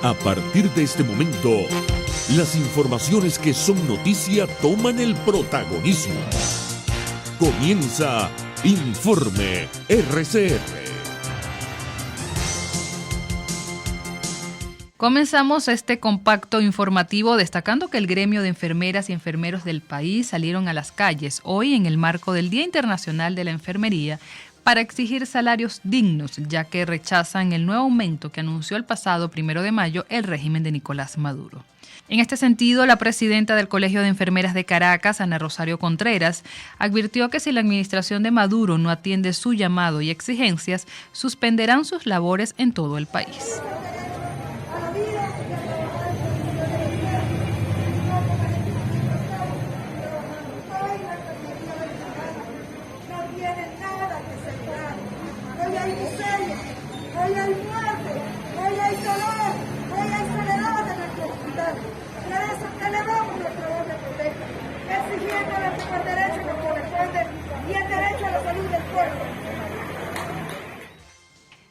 A partir de este momento, las informaciones que son noticia toman el protagonismo. Comienza Informe RCR. Comenzamos este compacto informativo destacando que el gremio de enfermeras y enfermeros del país salieron a las calles hoy en el marco del Día Internacional de la Enfermería para exigir salarios dignos, ya que rechazan el nuevo aumento que anunció el pasado 1 de mayo el régimen de Nicolás Maduro. En este sentido, la presidenta del Colegio de Enfermeras de Caracas, Ana Rosario Contreras, advirtió que si la administración de Maduro no atiende su llamado y exigencias, suspenderán sus labores en todo el país.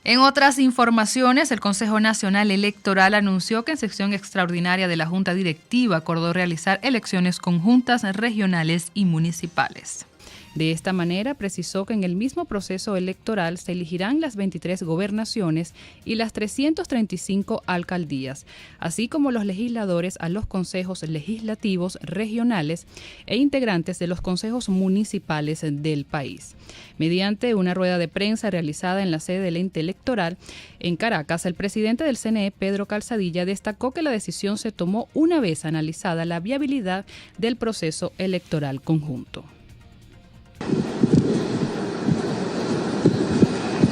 En otras informaciones, el Consejo Nacional Electoral anunció que en sesión extraordinaria de la Junta Directiva acordó realizar elecciones conjuntas regionales y municipales. De esta manera, precisó que en el mismo proceso electoral se elegirán las 23 gobernaciones y las 335 alcaldías, así como los legisladores a los consejos legislativos regionales e integrantes de los consejos municipales del país. Mediante una rueda de prensa realizada en la sede del ente electoral en Caracas, el presidente del CNE, Pedro Calzadilla, destacó que la decisión se tomó una vez analizada la viabilidad del proceso electoral conjunto.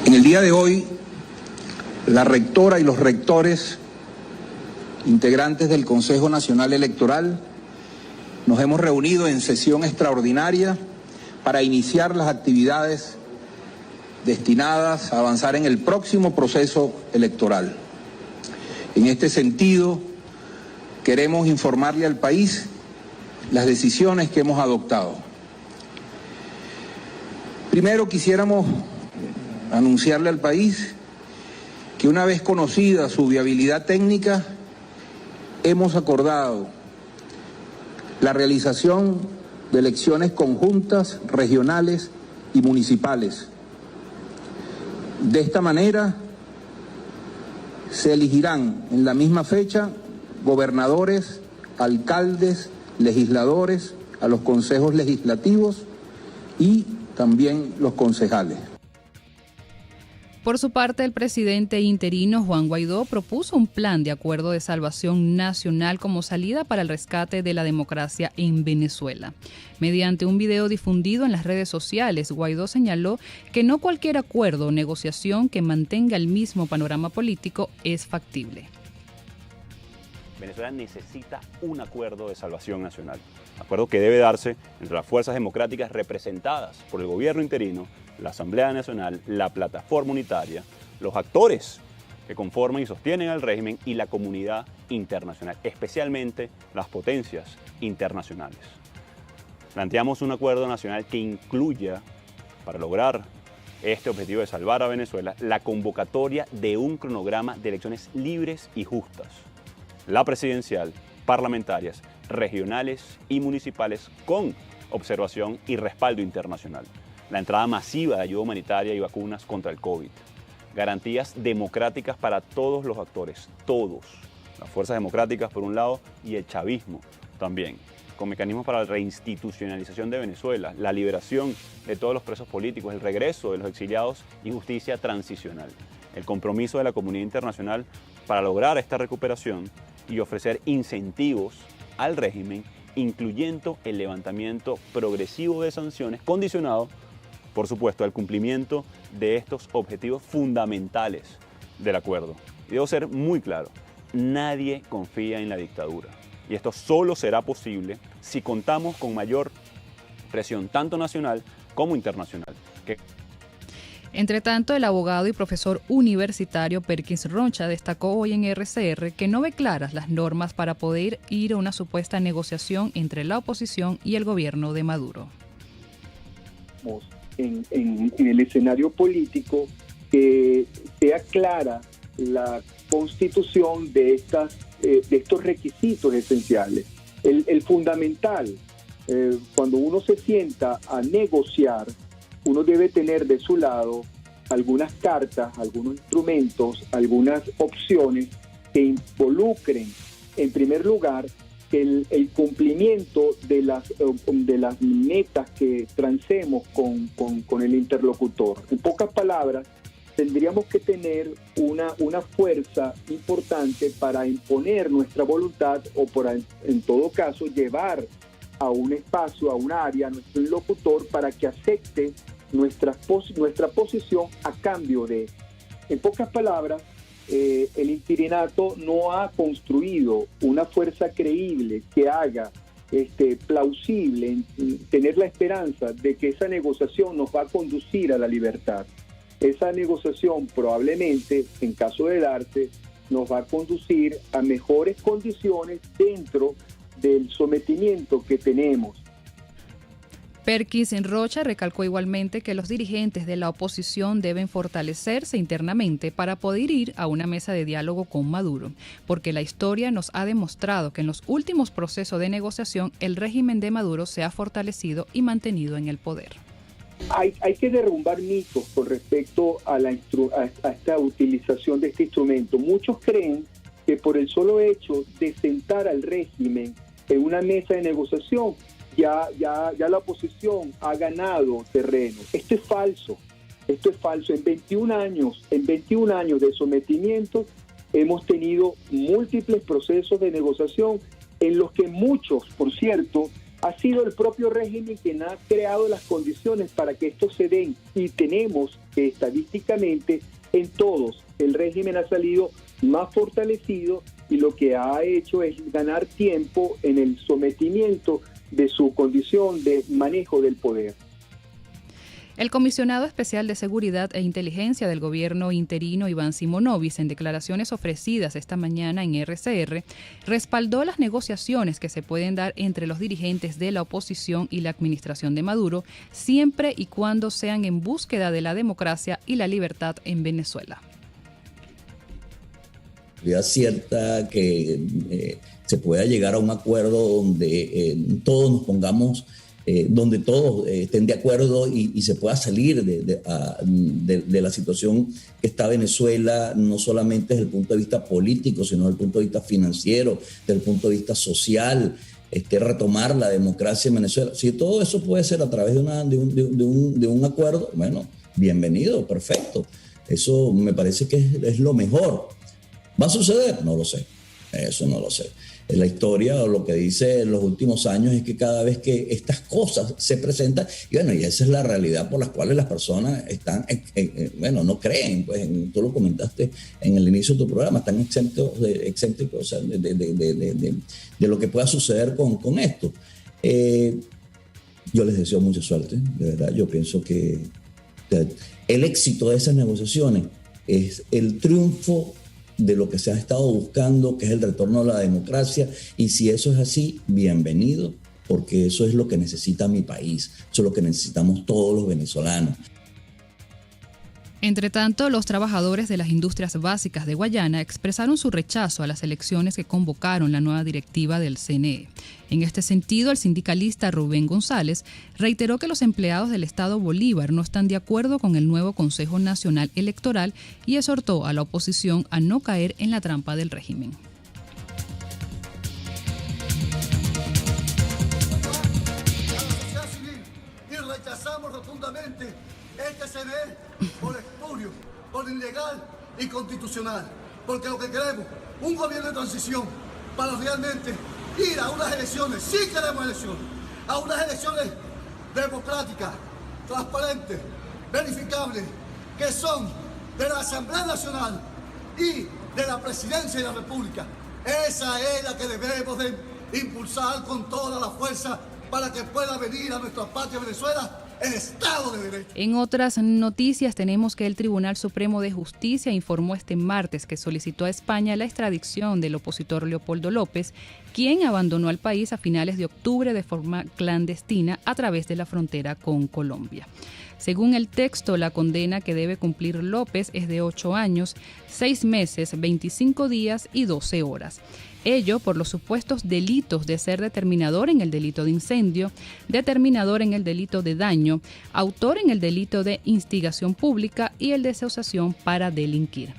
En el día de hoy, la rectora y los rectores, integrantes del Consejo Nacional Electoral, nos hemos reunido en sesión extraordinaria para iniciar las actividades destinadas a avanzar en el próximo proceso electoral. En este sentido, queremos informarle al país las decisiones que hemos adoptado. Primero, quisiéramos anunciarle al país que una vez conocida su viabilidad técnica, hemos acordado la realización de elecciones conjuntas, regionales y municipales. De esta manera, se elegirán en la misma fecha gobernadores, alcaldes, legisladores, a los consejos legislativos y también los concejales. Por su parte, el presidente interino Juan Guaidó propuso un plan de acuerdo de salvación nacional como salida para el rescate de la democracia en Venezuela. Mediante un video difundido en las redes sociales, Guaidó señaló que no cualquier acuerdo o negociación que mantenga el mismo panorama político es factible. Venezuela necesita un acuerdo de salvación nacional, acuerdo que debe darse entre las fuerzas democráticas representadas por el gobierno interino, la Asamblea Nacional, la plataforma unitaria, los actores que conforman y sostienen al régimen y la comunidad internacional, especialmente las potencias internacionales. Planteamos un acuerdo nacional que incluya, para lograr este objetivo de salvar a Venezuela, la convocatoria de un cronograma de elecciones libres y justas, la presidencial, parlamentarias, regionales y municipales con observación y respaldo internacional, la entrada masiva de ayuda humanitaria y vacunas contra el COVID, garantías democráticas para todos los actores, todos, las fuerzas democráticas por un lado y el chavismo también, con mecanismos para la reinstitucionalización de Venezuela, la liberación de todos los presos políticos, el regreso de los exiliados y justicia transicional, el compromiso de la comunidad internacional para lograr esta recuperación y ofrecer incentivos al régimen, incluyendo el levantamiento progresivo de sanciones, condicionado, por supuesto, al cumplimiento de estos objetivos fundamentales del acuerdo. Y debo ser muy claro, nadie confía en la dictadura. Y esto solo será posible si contamos con mayor presión tanto nacional como internacional. Entre tanto, el abogado y profesor universitario Perkins Roncha destacó hoy en RCR que no ve claras las normas para poder ir a una supuesta negociación entre la oposición y el gobierno de Maduro. En el escenario político, que sea clara la constitución de estos requisitos esenciales. El fundamental, cuando uno se sienta a negociar, uno debe tener de su lado algunas cartas, algunos instrumentos, algunas opciones que involucren, en primer lugar, el cumplimiento de las metas que transemos con el interlocutor. En pocas palabras, tendríamos que tener una fuerza importante para imponer nuestra voluntad o en todo caso llevar a un espacio, a un área, a nuestro interlocutor para que acepte nuestra posición a cambio de. En pocas palabras, el interinato no ha construido una fuerza creíble que haga plausible tener la esperanza de que esa negociación nos va a conducir a la libertad. Esa negociación probablemente, en caso de darse, nos va a conducir a mejores condiciones dentro del sometimiento que tenemos. Perkins Rocha recalcó igualmente que los dirigentes de la oposición deben fortalecerse internamente para poder ir a una mesa de diálogo con Maduro, porque la historia nos ha demostrado que en los últimos procesos de negociación el régimen de Maduro se ha fortalecido y mantenido en el poder. Hay que derrumbar mitos con respecto a esta utilización de este instrumento. Muchos creen que por el solo hecho de sentar al régimen en una mesa de negociación, ya la oposición ha ganado terreno. Esto es falso. En 21 años de sometimiento hemos tenido múltiples procesos de negociación en los que muchos, por cierto, ha sido el propio régimen quien ha creado las condiciones para que esto se den, y tenemos que estadísticamente en todos el régimen ha salido más fortalecido y lo que ha hecho es ganar tiempo en el sometimiento de su condición de manejo del poder. El comisionado especial de Seguridad e Inteligencia del gobierno interino, Iván Simonovic, en declaraciones ofrecidas esta mañana en RCR, respaldó las negociaciones que se pueden dar entre los dirigentes de la oposición y la administración de Maduro, siempre y cuando sean en búsqueda de la democracia y la libertad en Venezuela. Es cierta que se pueda llegar a un acuerdo donde todos nos pongamos, donde todos estén de acuerdo y se pueda salir de la situación que está Venezuela, no solamente desde el punto de vista político, sino desde el punto de vista financiero, desde el punto de vista social, retomar la democracia en Venezuela. Si todo eso puede ser a través de un acuerdo, bueno, bienvenido, perfecto. Eso me parece que es lo mejor. ¿Va a suceder? No lo sé. Eso no lo sé. La historia o lo que dice en los últimos años es que cada vez que estas cosas se presentan, y bueno, y esa es la realidad por las cuales las personas están, no creen, pues tú lo comentaste en el inicio de tu programa, están excéntricos, o sea, de lo que pueda suceder con esto. Yo les deseo mucha suerte, de verdad. Yo pienso que el éxito de esas negociaciones es el triunfo de lo que se ha estado buscando, que es el retorno a la democracia, y si eso es así, bienvenido, porque eso es lo que necesita mi país, eso es lo que necesitamos todos los venezolanos. Entre tanto, los trabajadores de las industrias básicas de Guayana expresaron su rechazo a las elecciones que convocaron la nueva directiva del CNE. En este sentido, el sindicalista Rubén González reiteró que los empleados del Estado Bolívar no están de acuerdo con el nuevo Consejo Nacional Electoral y exhortó a la oposición a no caer en la trampa del régimen. Y rechazamos rotundamente este CNE por espurio, por ilegal y constitucional, porque lo que queremos, un gobierno de transición para realmente ir a unas elecciones, sí queremos elecciones, a unas elecciones democráticas, transparentes, verificables, que son de la Asamblea Nacional y de la Presidencia de la República. Esa es la que debemos de impulsar con toda la fuerza para que pueda venir a nuestra patria Venezuela el Estado de Derecho. En otras noticias tenemos que el Tribunal Supremo de Justicia informó este martes que solicitó a España la extradición del opositor Leopoldo López, quien abandonó el país a finales de octubre de forma clandestina a través de la frontera con Colombia. Según el texto, la condena que debe cumplir López es de 8 años, 6 meses, 25 días y 12 horas. Ello por los supuestos delitos de ser determinador en el delito de incendio, determinador en el delito de daño, autor en el delito de instigación pública y el de asociación para delinquir.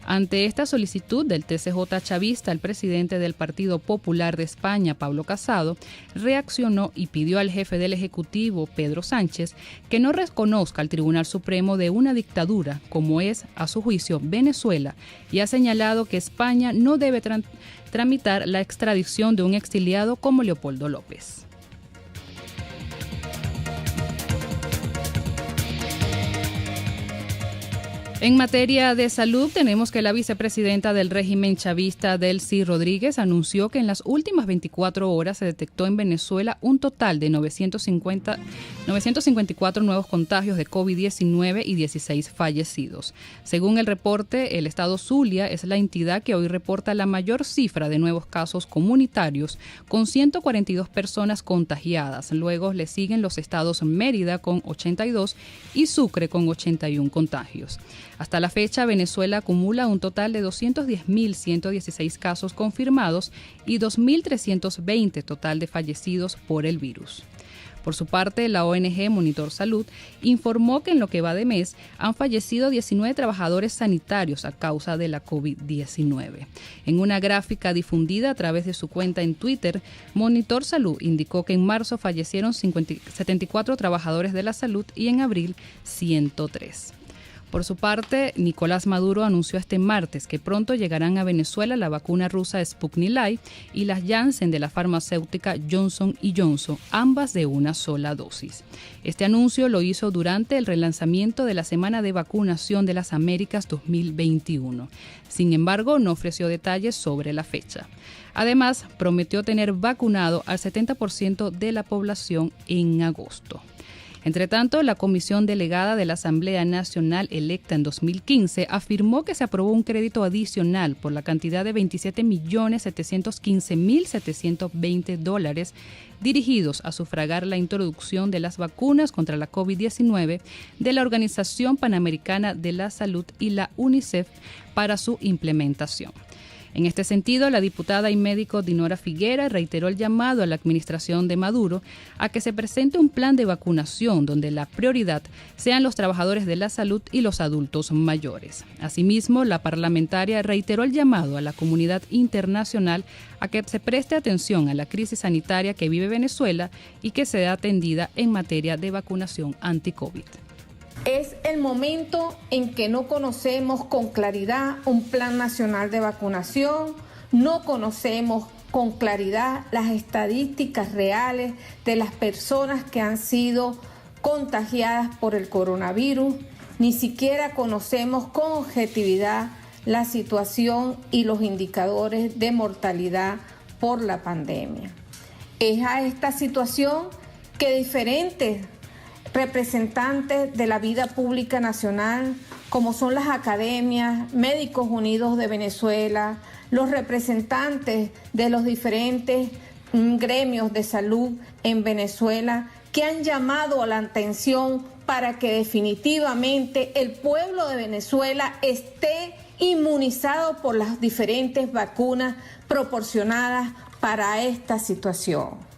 Ante esta solicitud del TCJ chavista, el presidente del Partido Popular de España, Pablo Casado, reaccionó y pidió al jefe del Ejecutivo, Pedro Sánchez, que no reconozca al Tribunal Supremo de una dictadura, como es, a su juicio, Venezuela, y ha señalado que España no debe tramitar la extradición de un exiliado como Leopoldo López. En materia de salud, tenemos que la vicepresidenta del régimen chavista, Delcy Rodríguez, anunció que en las últimas 24 horas se detectó en Venezuela un total de 954 nuevos contagios de COVID-19 y 16 fallecidos. Según el reporte, el estado Zulia es la entidad que hoy reporta la mayor cifra de nuevos casos comunitarios, con 142 personas contagiadas. Luego le siguen los estados Mérida con 82 y Sucre con 81 contagios. Hasta la fecha, Venezuela acumula un total de 210.116 casos confirmados y 2.320 total de fallecidos por el virus. Por su parte, la ONG Monitor Salud informó que en lo que va de mes han fallecido 19 trabajadores sanitarios a causa de la COVID-19. En una gráfica difundida a través de su cuenta en Twitter, Monitor Salud indicó que en marzo fallecieron 74 trabajadores de la salud y en abril 103. Por su parte, Nicolás Maduro anunció este martes que pronto llegarán a Venezuela la vacuna rusa Sputnik Light y las Janssen de la farmacéutica Johnson & Johnson, ambas de una sola dosis. Este anuncio lo hizo durante el relanzamiento de la Semana de Vacunación de las Américas 2021. Sin embargo, no ofreció detalles sobre la fecha. Además, prometió tener vacunado al 70% de la población en agosto. Entre tanto, la comisión delegada de la Asamblea Nacional electa en 2015 afirmó que se aprobó un crédito adicional por la cantidad de $27.715.720 dirigidos a sufragar la introducción de las vacunas contra la COVID-19 de la Organización Panamericana de la Salud y la UNICEF para su implementación. En este sentido, la diputada y médico Dinora Figuera reiteró el llamado a la administración de Maduro a que se presente un plan de vacunación donde la prioridad sean los trabajadores de la salud y los adultos mayores. Asimismo, la parlamentaria reiteró el llamado a la comunidad internacional a que se preste atención a la crisis sanitaria que vive Venezuela y que sea atendida en materia de vacunación anti-COVID. Es el momento en que no conocemos con claridad un plan nacional de vacunación, no conocemos con claridad las estadísticas reales de las personas que han sido contagiadas por el coronavirus, ni siquiera conocemos con objetividad la situación y los indicadores de mortalidad por la pandemia. Es a esta situación que diferentes representantes de la vida pública nacional, como son las academias, Médicos Unidos de Venezuela, los representantes de los diferentes gremios de salud en Venezuela, que han llamado a la atención para que definitivamente el pueblo de Venezuela esté inmunizado por las diferentes vacunas proporcionadas para esta situación.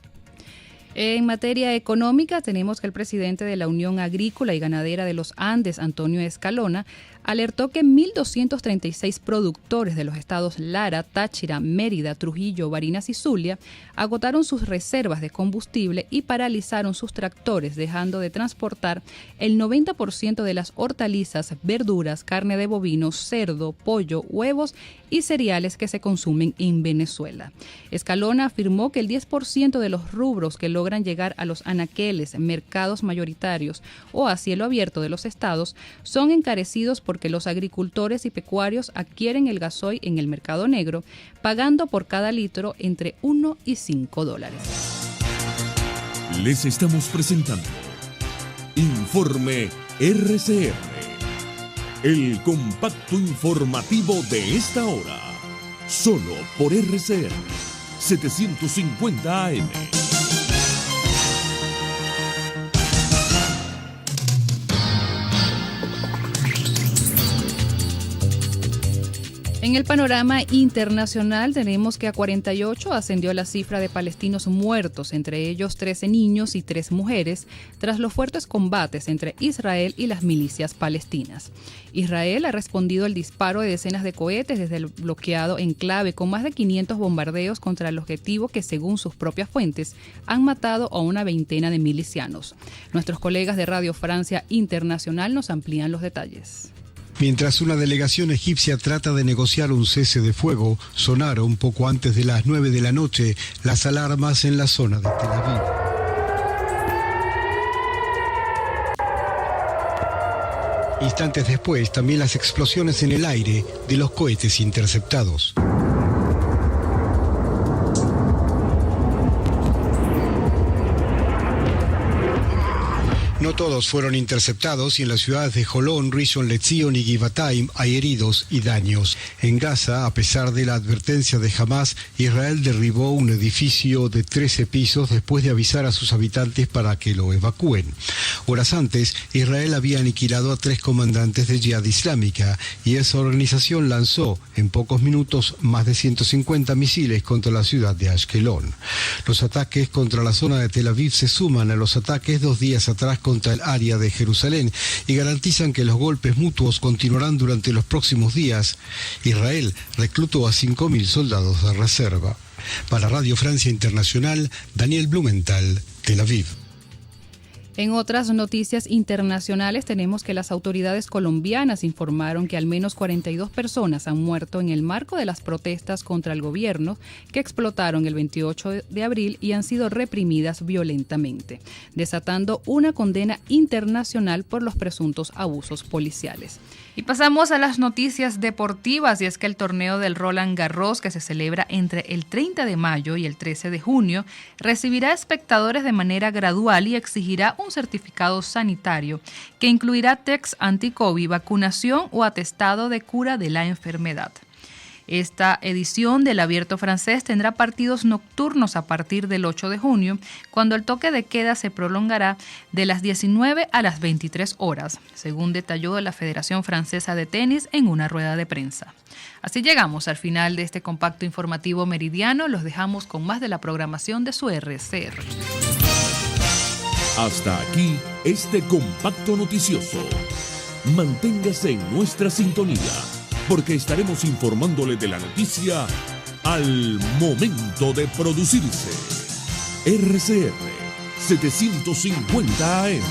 En materia económica, tenemos que el presidente de la Unión Agrícola y Ganadera de los Andes, Antonio Escalona, alertó que 1.236 productores de los estados Lara, Táchira, Mérida, Trujillo, Barinas y Zulia agotaron sus reservas de combustible y paralizaron sus tractores, dejando de transportar el 90% de las hortalizas, verduras, carne de bovino, cerdo, pollo, huevos y cereales que se consumen en Venezuela. Escalona afirmó que el 10% de los rubros que logran llegar a los anaqueles, mercados mayoritarios o a cielo abierto de los estados son encarecidos porque los agricultores y pecuarios adquieren el gasoil en el mercado negro, pagando por cada litro entre $1 y $5. Les estamos presentando Informe RCR, el compacto informativo de esta hora, solo por RCR 750 AM. En el panorama internacional tenemos que a 48 ascendió la cifra de palestinos muertos, entre ellos 13 niños y 3 mujeres, tras los fuertes combates entre Israel y las milicias palestinas. Israel ha respondido al disparo de decenas de cohetes desde el bloqueado enclave con más de 500 bombardeos contra el objetivo que, según sus propias fuentes, han matado a una veintena de milicianos. Nuestros colegas de Radio Francia Internacional nos amplían los detalles. Mientras una delegación egipcia trata de negociar un cese de fuego, sonaron poco antes de las 9 de la noche las alarmas en la zona de Tel Aviv. Instantes después, también las explosiones en el aire de los cohetes interceptados. No todos fueron interceptados y en las ciudades de Holon, Rishon LeZion y Givatayim hay heridos y daños. En Gaza, a pesar de la advertencia de Hamas, Israel derribó un edificio de 13 pisos después de avisar a sus habitantes para que lo evacúen. Horas antes, Israel había aniquilado a 3 comandantes de Yihad Islámica y esa organización lanzó en pocos minutos más de 150 misiles contra la ciudad de Ashkelon. Los ataques contra la zona de Tel Aviv se suman a los ataques 2 días atrás contra el área de Jerusalén y garantizan que los golpes mutuos continuarán durante los próximos días. Israel reclutó a 5.000 soldados de reserva. Para Radio Francia Internacional, Daniel Blumenthal, Tel Aviv. En otras noticias internacionales tenemos que las autoridades colombianas informaron que al menos 42 personas han muerto en el marco de las protestas contra el gobierno que explotaron el 28 de abril y han sido reprimidas violentamente, desatando una condena internacional por los presuntos abusos policiales. Y pasamos a las noticias deportivas, y es que el torneo del Roland Garros, que se celebra entre el 30 de mayo y el 13 de junio, recibirá espectadores de manera gradual y exigirá un certificado sanitario que incluirá test anti-COVID, vacunación o atestado de cura de la enfermedad. Esta edición del Abierto francés tendrá partidos nocturnos a partir del 8 de junio, cuando el toque de queda se prolongará de las 19 a las 23 horas, según detalló la Federación Francesa de Tenis en una rueda de prensa. Así llegamos al final de este compacto informativo meridiano. Los dejamos con más de la programación de su RCR. Hasta aquí este compacto noticioso. Manténgase en nuestra sintonía, porque estaremos informándole de la noticia al momento de producirse. RCR 750 AM.